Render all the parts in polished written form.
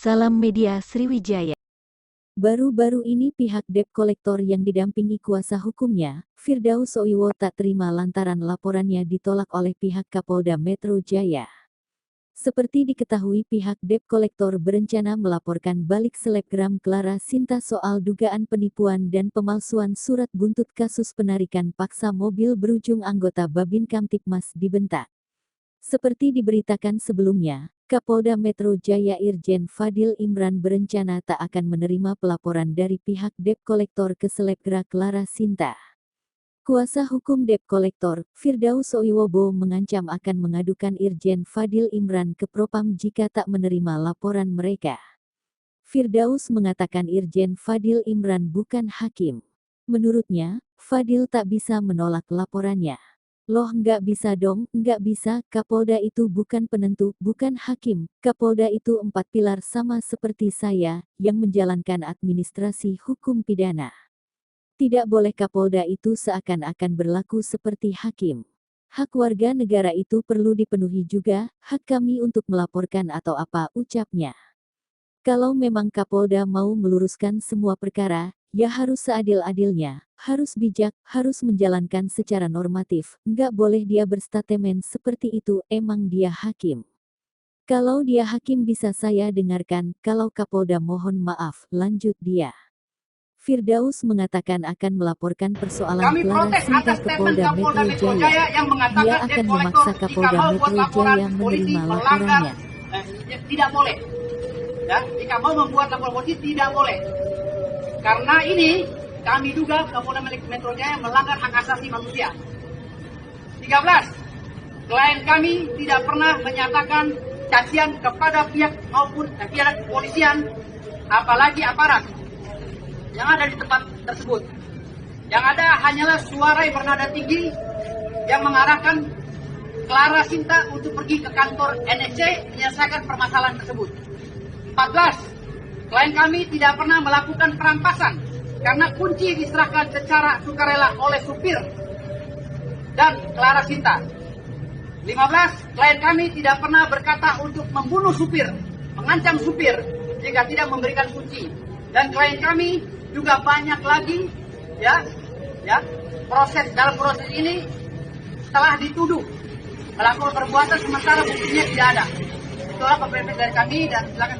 Salam Media Sriwijaya. Baru-baru ini pihak debt collector yang didampingi kuasa hukumnya, Firdaus Soiwo tak terima lantaran laporannya ditolak oleh pihak Kapolda Metro Jaya. Seperti diketahui pihak debt collector berencana melaporkan balik selebgram Clara Sinta soal dugaan penipuan dan pemalsuan surat buntut kasus penarikan paksa mobil berujung anggota Babin Kamtipmas dibentak. Seperti diberitakan sebelumnya, Kapolda Metro Jaya Irjen Fadil Imran berencana tak akan menerima pelaporan dari pihak debt collector ke selebgram Clara Sinta. Kuasa hukum debt collector, Firdaus Soiwobo mengancam akan mengadukan Irjen Fadil Imran ke Propam jika tak menerima laporan mereka. Firdaus mengatakan Irjen Fadil Imran bukan hakim. Menurutnya, Fadil tak bisa menolak laporannya. Loh nggak bisa dong, nggak bisa, Kapolda itu bukan penentu, bukan hakim, Kapolda itu 4 pilar sama seperti saya, yang menjalankan administrasi hukum pidana. Tidak boleh Kapolda itu seakan-akan berlaku seperti hakim. Hak warga negara itu perlu dipenuhi juga, hak kami untuk melaporkan atau apa, ucapnya. Kalau memang Kapolda mau meluruskan semua perkara, ya harus seadil-adilnya, harus bijak, harus menjalankan secara normatif, nggak boleh dia berstatemen seperti itu, emang dia hakim. Kalau dia hakim bisa saya dengarkan, kalau Kapolda mohon maaf, lanjut dia. Firdaus mengatakan akan melaporkan persoalan Clara Sinta ke Polda Metro Jaya. Dia akan memaksa Kapolda Metro Jaya menerima laporannya. Tidak boleh. Ya, jika mau membuat laporan polisi tidak boleh. Karena ini kami duga Kapolda Metro Jaya melanggar hak asasi manusia. 13. Klien kami tidak pernah menyatakan cacian kepada pihak maupun pihak kepolisian, apalagi aparat yang ada di tempat tersebut. Yang ada hanyalah suara yang bernada tinggi yang mengarahkan Clara Sinta untuk pergi ke kantor NSC menyelesaikan permasalahan tersebut. 14. Klien kami tidak pernah melakukan perampasan karena kunci diserahkan secara sukarela oleh supir dan Clara Sinta. 15. Klien kami tidak pernah berkata untuk membunuh supir, mengancam supir jika tidak memberikan kunci. Dan klien kami juga banyak lagi ya dalam proses ini setelah dituduh melakukan perbuatan sementara buktinya tidak ada. Itulah pembelaan dari kami dan silakan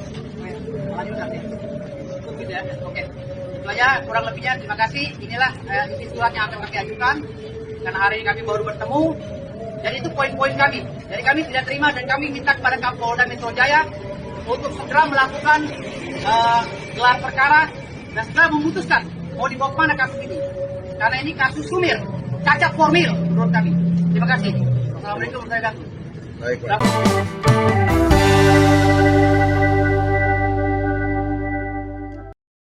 lanjutkan. Oke. Itu aja kurang lebihnya, terima kasih. Inilah isi surat yang akan kami ajukan karena hari ini kami baru bertemu. Jadi itu poin-poin kami. Jadi kami tidak terima dan kami minta kepada Kapolda Metro Jaya untuk segera melakukan gelar perkara dan segera memutuskan mau dibawa kemana kasus ini. Karena ini kasus sumir, cacat formil menurut kami. Terima kasih. Assalamualaikum warahmatullahi wabarakatuh. Baik, Pak.